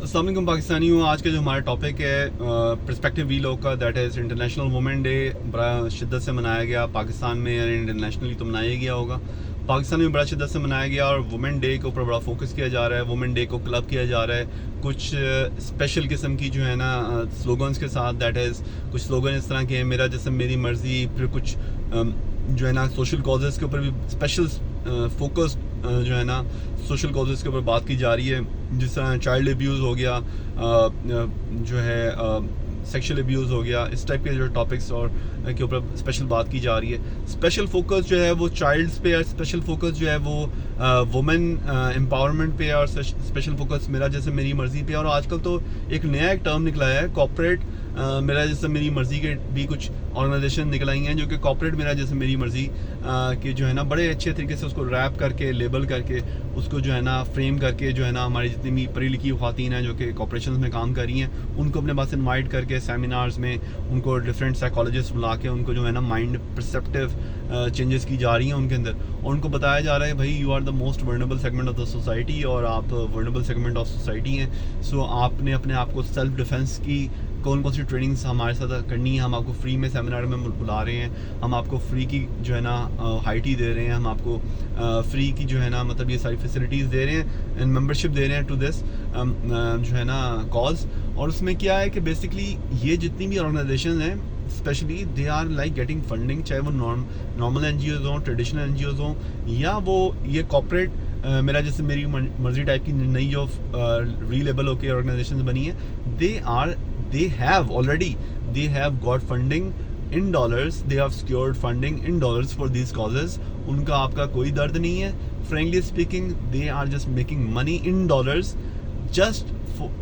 अस्सलाम वालेकुम पाकिस्तानियों। आज का जो हमारा टॉपिक है पर्सपेक्टिव वी लोग का, that is international women day बड़ा शिद्दत से मनाया गया पाकिस्तान में, या इंटरनेशनली तो मनाया गया होगा। पाकिस्तान में बड़ा शिद्दत से मनाया गया और वुमेन डे के ऊपर बड़ा फोकस किया जा रहा है। वुमेन डे को क्लब किया जा रहा है कुछ स्पेशल किस्म की जो है ना स्लोगन्स के साथ। दैट इज़ कुछ स्लोगन इस तरह के हैं, मेरा जिस्म मेरी मर्ज़ी। फिर कुछ जो है ना सोशल कॉजेज़ के ऊपर भी स्पेशल फोकस जो है ना सोशल कॉजेज़ के ऊपर बात की जा रही है, जिस तरह चाइल्ड अब्यूज़ हो गया, जो है सेक्शुअल अब्यूज़ हो गया। इस टाइप के जो टॉपिक्स और के ऊपर स्पेशल बात की जा रही है। स्पेशल फोकस जो है वो चाइल्ड्स पे, और स्पेशल फोकस जो है वो वुमेन एम्पावरमेंट पे, और स्पेशल फोकस मेरा जैसे मेरी मर्ज़ी पे। और आजकल तो एक नया एक टर्म निकला है कॉर्पोरेट मेरा जैसे मेरी मर्ज़ी के भी कुछ ऑर्गेनाइजेशन निकल आई हैं जो कि कॉर्पोरेट मेरा जैसे मेरी मर्ज़ी कि जो है ना बड़े अच्छे तरीके से उसको रैप करके लेबल करके उसको जो है ना फ्रेम करके जो है ना हमारी जितनी भी पढ़ी लिखी ख़वातीन हैं जो कि कॉर्पोरेशन में काम कर रही हैं उनको अपने पास इनवाइट करके सेमिनार्स में उनको डिफरेंट साइकोलॉजिस्ट बुला के उनको जो है ना माइंड परसेप्टिव चेंजेस की जा रही हैं उनके अंदर, और उनको बताया जा रहा है भाई you are the most vulnerable segment of the society, और आप वर्नेबल सेगमेंट ऑफ सोसाइटी हैं। सो आपने अपने आप को सेल्फ डिफेंस की कौन कौन सी ट्रेनिंग्स हमारे साथ करनी है। हम आपको फ्री में सेमिनार में बुला रहे हैं, हम आपको फ्री की जो है ना हाई टी दे रहे हैं, हम आपको फ्री की जो है ना मतलब ये सारी फैसिलिटीज़ दे रहे हैं एंड मेंबरशिप दे रहे हैं टू दिस जो है ना कॉज। और उसमें क्या है कि बेसिकली ये जितनी भी ऑर्गेनाइजेशन हैं specially they are like getting funding, चाहे वो नॉर्मल एनजीओज हों, ट्रेडिशनल एनजीओज हों, या वो ये कॉर्पोरेट मेरा जैसे मेरी मर्जी टाइप की नई जो रीलेबल होकर ऑर्गेनाइजेशन बनी है, they have already they have got funding in dollars, they have secured funding in dollars for these causes. उनका आपका कोई दर्द नहीं है, frankly speaking they are just making money in dollars just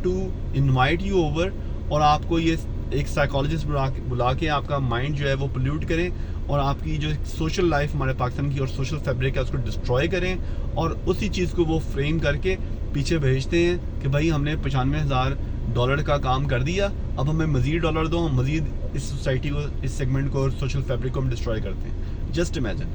to invite you over, और आपको ये एक साइकोलॉजिस्ट बुला के आपका माइंड जो है वो पोल्यूट करें और आपकी जो सोशल लाइफ हमारे पाकिस्तान की और सोशल फैब्रिक है उसको डिस्ट्रॉय करें, और उसी चीज़ को वो फ्रेम करके पीछे भेजते हैं कि भाई हमने $95,000 का काम कर दिया, अब हमें मज़ीद डॉलर दो, हम मज़ीद इस सोसाइटी को, इस सेगमेंट को और सोशल फैब्रिक को हम डिस्ट्रॉय करते हैं। Just imagine.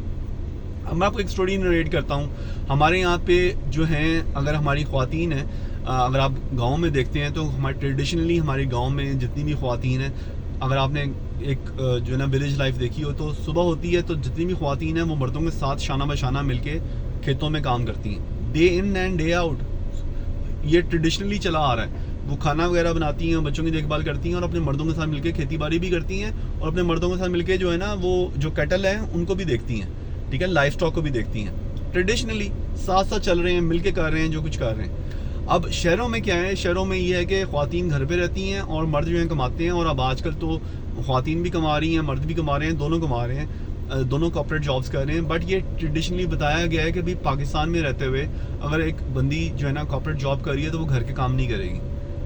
अब मैं आपको एक स्टोरी नरेट करता हूँ। हमारे यहाँ पे जो हैं अगर हमारी ख़वातीन हैं, अगर आप गांव में देखते हैं तो हमारे ट्रेडिशनली हमारे गांव में जितनी भी ख़वातीन हैं, अगर आपने एक जो है ना विलेज लाइफ देखी हो तो सुबह होती है तो जितनी भी ख़वातीन हैं वो मर्दों के साथ शाना बशाना मिलके खेतों में काम करती हैं, day in and day out. ये ट्रेडिशनली चला आ रहा है। वो खाना वगैरह बनाती हैं, बच्चों की देखभाल करती हैं और अपने मर्दों के साथ मिलके खेती बाड़ी भी करती हैं, और अपने मर्दों के साथ मिलके जो है ना वो जो कैटल हैं उनको भी देखती हैं, ठीक है, लाइफ स्टॉक को भी देखती हैं। ट्रेडिशनली साथ साथ चल रहे हैं, मिलके कर रहे हैं जो कुछ कर रहे हैं। अब शहरों में क्या है, शहरों में ये है कि ख़वातीन घर पे रहती हैं और मर्द जो हैं कमाते हैं, और अब आजकल तो ख़वातीन भी कमा रही हैं, मर्द भी कमा रहे हैं, दोनों कमा रहे हैं, दोनों कॉर्पोरेट जॉब्स कर रहे हैं। बट ये ट्रेडिशनली बताया गया है कि भाई पाकिस्तान में रहते हुए अगर एक बंदी जो है ना कॉर्पोरेट जॉब कर रही है तो वो घर के काम नहीं करेगी,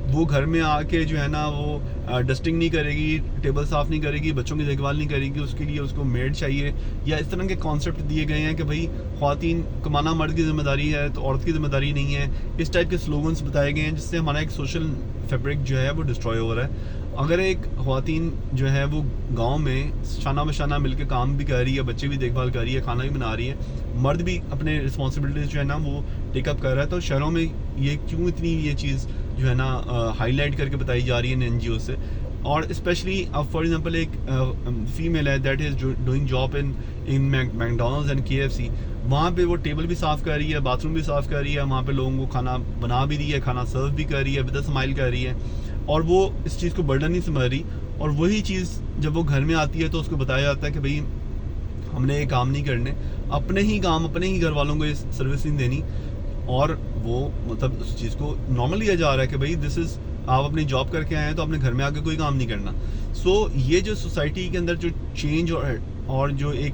वो घर में आके जो है ना वो डस्टिंग नहीं करेगी, टेबल साफ़ नहीं करेगी, बच्चों की देखभाल नहीं करेगी, उसके लिए उसको मेड चाहिए, या इस तरह के कॉन्सेप्ट दिए गए हैं कि भाई ख़वातीन कमाना मर्द की ज़िम्मेदारी है तो औरत की ज़िम्मेदारी नहीं है। इस टाइप के स्लोगन्स बताए गए हैं जिससे हमारा एक सोशल फैब्रिक जो है वो डिस्ट्रॉय हो रहा है। अगर एक ख़वातीन जो है वो गांव में शाना बशाना मिलकर काम भी कर रही है, बच्चे भी देखभाल कर रही है, खाना भी बना रही है, मर्द भी अपने रिस्पॉन्सिबिलिटीज़ जो है ना वो टेकअप कर रहा है, तो शहरों में ये क्यों इतनी ये चीज़ जो है ना हाईलाइट करके बताई जा रही है एनजीओ से। और स्पेशली अब फॉर एग्जांपल एक फीमेल है that is doing job in McDonald's and KFC, वहाँ पे वो टेबल भी साफ़ कर रही है, बाथरूम भी साफ़ कर रही है, वहाँ पे लोगों को खाना बना भी रही है, खाना सर्व भी कर रही है, विद अ स्माइल कर रही है, और वो इस चीज़ को बर्डन नहीं समझ रही। और वही चीज़ जब वो घर में आती है तो उसको बताया जाता है कि भाई हमने ये काम नहीं करने, अपने ही काम अपने ही घर वालों को ये सर्विस नहीं देनी, और वो मतलब उस चीज़ को नॉर्मल लिया जा रहा है कि भाई दिस इज़, आप अपनी जॉब करके आए हैं तो अपने घर में आके कोई काम नहीं करना। सो ये जो सोसाइटी के अंदर जो चेंज और जो एक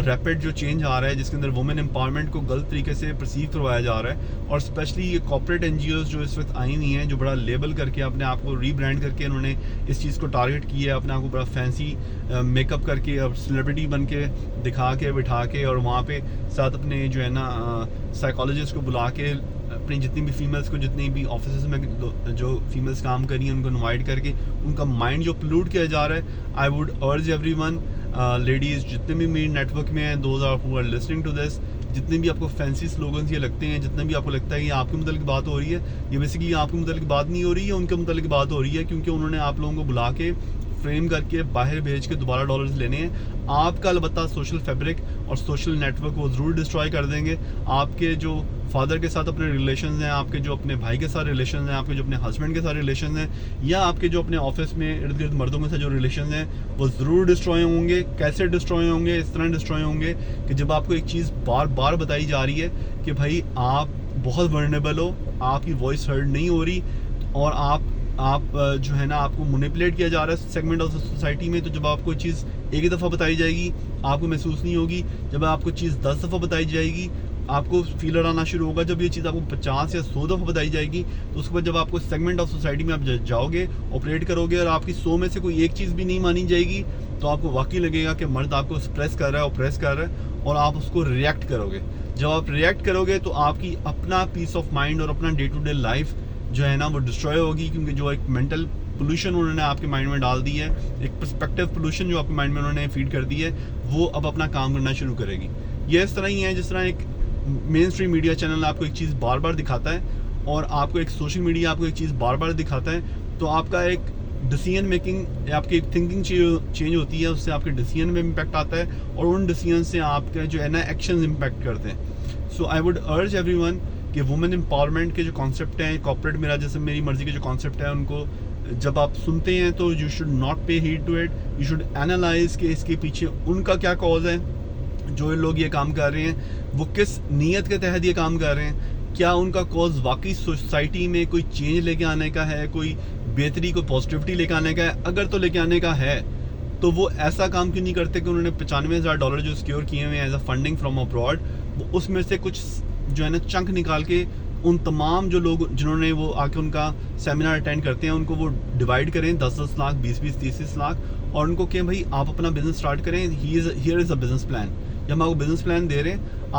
रैपिड जो चेंज आ रहा है जिसके अंदर वुमेन एम्पावरमेंट को गलत तरीके से परसीव करवाया जा रहा है, और स्पेशली ये कॉर्पोरेट एनजीओज जो इस वक्त आई हुई हैं जो बड़ा लेबल करके अपने आप को रीब्रांड करके उन्होंने इस चीज़ को टारगेट किया है, अपने आप को बड़ा फैंसी मेकअप करके और सेलिब्रिटी बन के दिखा के बिठा के, और वहाँ पे साथ अपने जो है ना साइकोलॉजिस्ट को बुला के अपनी जितनी भी फीमेल्स को, जितनी भी ऑफिस में जो फीमेल्स काम कर रही हैं उनको इनवाइट करके उनका माइंड जो पोल्यूट किया जा रहा है। I would urge everyone, ladies जितने भी मेरी नेटवर्क में हैं, those are who are listening to this, जितने भी आपको फैंसी स्लोगन्स ये लगते हैं, जितना भी आपको लगता है कि आपके मुतालिक बात हो रही है, ये बेसिकली आपके मुतालिक बात नहीं हो रही है, उनके मुतालिक बात हो रही है, क्योंकि उन्होंने आप लोगों को बुला के फ्रेम करके बाहर भेज के दोबारा डॉलर्स लेने हैं। आपका अलबत्ता सोशल फैब्रिक और सोशल नेटवर्क को ज़रूर डिस्ट्रॉय कर देंगे। आपके जो फादर के साथ अपने रिलेशंस हैं, आपके जो अपने भाई के साथ रिलेशंस हैं, आपके जो अपने हस्बैंड के साथ रिलेशंस हैं, या आपके जो अपने ऑफिस में इर्द गिर्द मर्दों के साथ जो रिलेशंस हैं, वो ज़रूर डिस्ट्रॉय होंगे। कैसे डिस्ट्रॉय होंगे? इस तरह डिस्ट्रॉय होंगे कि जब आपको एक चीज़ बार बार बताई जा रही है कि भाई आप बहुत वर्नेबल हो, आपकी वॉइस हर्ड नहीं हो रही, और आप जो है ना, आपको मैनिपुलेट किया जा रहा है सेगमेंट ऑफ सोसाइटी में। तो जब आपको चीज़ एक ही दफ़ा बताई जाएगी, आपको महसूस नहीं होगी। जब आपको चीज़ 10 दफ़ा बताई जाएगी, आपको फीलर आना शुरू होगा। जब ये चीज़ आपको 50 या 100 दफ़ा बताई जाएगी, तो उसके बाद जब आपको सेगमेंट ऑफ सोसाइटी में आप जाओगे, ऑपरेट करोगे, और आपकी 100 में से कोई एक चीज़ भी नहीं मानी जाएगी, तो आपको वाकई लगेगा कि मर्द आपको स्प्रेस कर रहा है, ऑप्रेस कर रहा है, और आप उसको रिएक्ट करोगे। जब आप रिएक्ट करोगे तो आपकी अपना पीस ऑफ माइंड और अपना डे टू डे लाइफ जो है ना, वो डिस्ट्रॉय होगी, क्योंकि जो एक मेंटल पोल्यूशन उन्होंने आपके माइंड में डाल दी है, एक पर्सपेक्टिव पोल्यूशन जो आपके माइंड में उन्होंने फीड कर दी है, वो अब अपना काम करना शुरू करेगी। ये इस तरह ही है जिस तरह एक मेन स्ट्रीम मीडिया चैनल आपको एक चीज़ बार बार दिखाता है, और आपको एक सोशल मीडिया आपको एक चीज़ बार बार दिखाता है, तो आपका एक डिसीजन मेकिंग, आपकी एक थिंकिंग चेंज होती है, उससे आपके डिसीजन में इम्पैक्ट आता है, और उन डिसीजन से आपके जो है ना एक्शन इम्पैक्ट करते हैं। सो आई वुड अर्ज एवरीवन कि वुमेन एम्पावरमेंट के जो कॉन्सेप्ट हैं, कॉर्पोरेट मेरा जैसे मेरी मर्जी के जो कॉन्सेप्ट है, उनको जब आप सुनते हैं तो you should not pay heed to it, you should analyse कि इसके पीछे उनका क्या कॉज है। जो लोग ये काम कर रहे हैं, वो किस नीयत के तहत ये काम कर रहे हैं, क्या उनका कॉज वाकई सोसाइटी में कोई चेंज लेके आने का है, कोई बेहतरी, कोई पॉजिटिविटी लेके आने का है। अगर तो लेके आने का है, तो वो ऐसा काम क्यों नहीं करते कि उन्होंने $95,000 जो सिक्योर किए हुए हैं as a funding from abroad, वो उसमें से कुछ जो है ना चंक निकाल के उन तमाम जो लोग जिन्होंने वो आके उनका सेमिनार अटेंड करते हैं, उनको वो डिवाइड करें 10-10 लाख, 20-20, 30-30 लाख, और उनको कहें भाई आप अपना बिजनेस स्टार्ट करें, here is a business plan. जब हम आपको बिजनेस प्लान दे रहे हैं,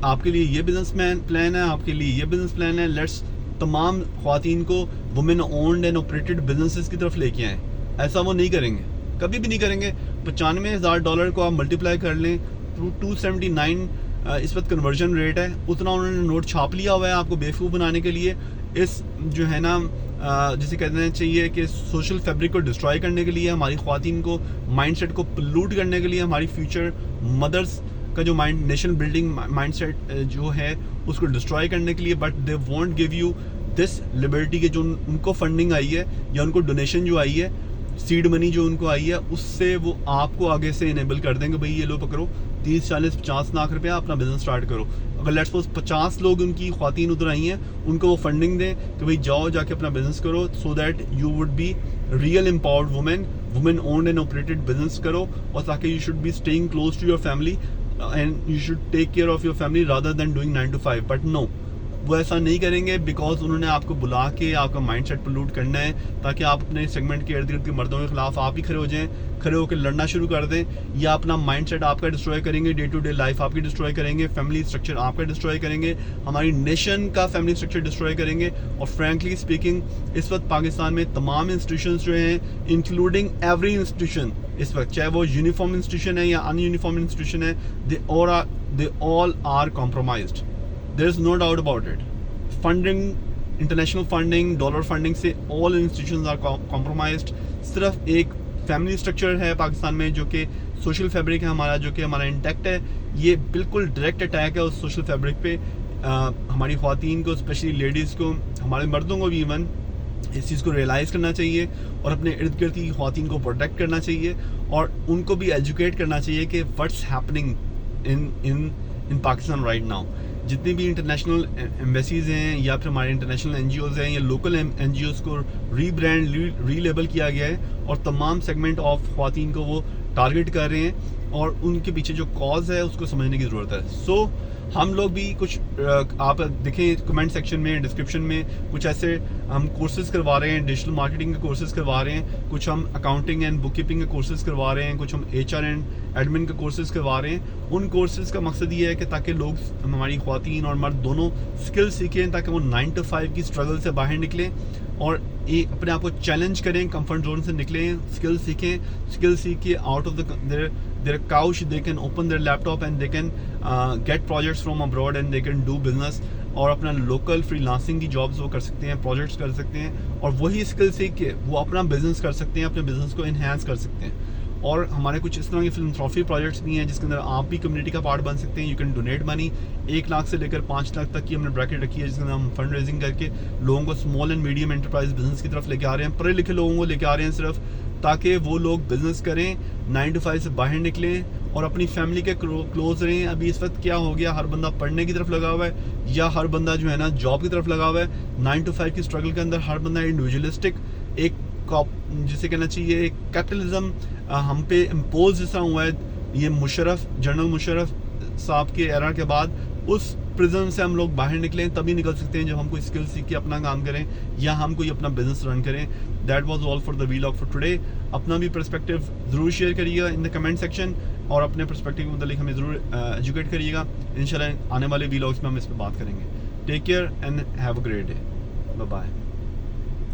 आपके लिए ये बिजनेस प्लान है, आपके लिए ये बिजनेस प्लान है, लेट्स तमाम ख्वातीन को women owned and operated businesses की तरफ लेके आएँ। ऐसा वो नहीं करेंगे, कभी भी नहीं करेंगे। $95,000 को आप मल्टीप्लाई कर लें थ्रू 279 इस वक्त कन्वर्जन रेट है, उतना उन्होंने नोट छाप लिया हुआ है आपको बेवकूफ़ बनाने के लिए। इस जो है ना जिसे कहना चाहिए कि सोशल फैब्रिक को डिस्ट्रॉय करने के लिए, हमारी ख्वातीन को माइंडसेट को पोल्यूट करने के लिए, हमारी फ्यूचर मदर्स का जो नेशन बिल्डिंग माइंडसेट जो है उसको डिस्ट्रॉय करने के लिए। But they won't give you this liberty के जो उनको फंडिंग आई है या उनको डोनेशन जो आई है, सीड मनी जो उनको आई है, उससे वो आपको आगे से इनेबल कर देंगे, भाई ये लो पकड़ो 30, 40, 50 लाख रुपया अपना बिजनेस स्टार्ट करो। अगर लेट्स सपोज 50 लोग उनकी ख्वातीन उधर आई हैं, उनको वो फंडिंग दें कि भाई जाओ जाके अपना बिजनेस करो, so that you would be real empowered women owned and operated business करो, और ताकि you should be staying close to your family and you should take care of your family rather than doing 9 to 5। But no, वो ऐसा नहीं करेंगे, because उन्होंने आपको बुला के आपका माइंडसेट पोल्यूट करना है, ताकि आप अपने सेगमेंट के इर्द गिर्द के मर्दों के खिलाफ आप ही खड़े हो जाएं, खड़े होकर लड़ना शुरू कर दें, या अपना माइंडसेट आपका डिस्ट्रॉय करेंगे, डे टू डे लाइफ आपकी डिस्ट्रॉय करेंगे, फैमिली स्ट्रक्चर आपका डिस्ट्रॉय करेंगे, हमारी नेशन का फैमिली स्ट्रक्चर डिस्ट्रॉय करेंगे। और फ्रैंकली स्पीकिंग, इस वक्त पाकिस्तान में तमाम इंस्टीट्यूशंस जो हैं, इंक्लूडिंग एवरी इंस्टीट्यूशन, इस वक्त चाहे वो यूनिफॉर्म इंस्टीट्यूशन है या अनयूनिफॉर्म इंस्टीट्यूशन है, they all are compromised, there is no doubt about it. Funding, international funding, dollar funding से ऑल इंस्टीट्यूशंस आर कॉम्प्रोमाइज्ड। सिर्फ एक फैमिली स्ट्रक्चर है पाकिस्तान में जो कि सोशल फैब्रिक है हमारा, जो कि हमारा इंटैक्ट है, ये बिल्कुल डायरेक्ट अटैक है उस सोशल फैब्रिक पे। हमारी ख्वातीन को, स्पेशली लेडीज़ को, हमारे मर्दों को भी इवन इस चीज़ को रियलाइज़ करना चाहिए, और अपने इर्द गिर्द की ख्वातीन को प्रोटेक्ट करना चाहिए, और उनको भी एजुकेट करना चाहिए कि what's happening in Pakistan right now. जितनी भी इंटरनेशनल एम्बेसीज हैं या फिर हमारे इंटरनेशनल एनजीओज़ हैं या लोकल एनजीओज़ को रीब्रांड, रीलेबल किया गया है, और तमाम सेगमेंट ऑफ ख्वातीन को वो टारगेट कर रहे हैं, और उनके पीछे जो कॉज है उसको समझने की ज़रूरत है। सो हम लोग भी कुछ आप देखें कमेंट सेक्शन में, डिस्क्रिप्शन में, कुछ ऐसे हम कोर्सेज करवा रहे हैं, डिजिटल मार्केटिंग के कोर्सेज करवा रहे हैं, कुछ हम अकाउंटिंग एंड बुक कीपिंग के कोर्सेज करवा रहे हैं, कुछ हम HR एंड एडमिन के कोर्सेज करवा रहे हैं। उन कोर्सेज का मकसद ये है कि ताकि लोग, हमारी ख्वातीन और मर्द दोनों स्किल सीखें, ताकि वो 9 to 5 की स्ट्रगल से बाहर निकलें और अपने आप को चैलेंज करें, कंफर्ट जोन से निकलें, स्किल सीखें, स्किल सीख के out of their their couch, they can open their laptop and they can get projects from abroad and they can do business. और अपना लोकल फ्रीलांसिंग की जॉब्स वो कर सकते हैं, प्रोजेक्ट्स कर सकते हैं और वही स्किल सीख के वो अपना बिजनेस कर सकते हैं, अपने बिजनेस को इन्हांस कर सकते हैं। और हमारे कुछ इस तरह के फिलंथ्रॉफी प्रोजेक्ट्स भी हैं जिसके अंदर आप भी कम्युनिटी का पार्ट बन सकते हैं। You can donate money, 1 lakh से लेकर 5 लाख तक की हमने ब्रैकेट रखी है जिसके अंदर हम फंड रेजिंग करके लोगों को small and medium enterprise business की तरफ लेके आ रहे हैं। पढ़े लिखे लोगों को लेके आ रहे हैं सिर्फ, ताकि वो लोग बिजनेस करें, 9 to 5 से बाहर निकलें और अपनी फैमिली के क्लोज रहें। अभी इस वक्त क्या हो गया, हर बंदा पढ़ने की तरफ लगा हुआ है या हर बंदा जो है ना जॉब की तरफ लगा हुआ है। 9 to 5 की स्ट्रगल के अंदर हर बंदा इंडिविजुअलिस्टिक एक जिसे कहना चाहिए कैपिटलिज्म हम पे इम्पोज जैसा हुआ है। ये जनरल मुशर्रफ साहब के एरा के बाद उस प्रिजन से हम लोग बाहर निकलें, तभी निकल सकते हैं जब हम कोई स्किल सीख के अपना काम करें या हम कोई अपना बिजनेस रन करें। That was all for the vlog for today. अपना भी पर्सपेक्टिव ज़रूर शेयर करिएगा इन द कमेंट सेक्शन और अपने पर्सपेक्टिव के मतलब हमें ज़रूर एजुकेट करिएगा। इंशाल्लाह आने वाले वीलॉग्स में हम इस पर बात करेंगे। Take care and have a great day. Bye bye.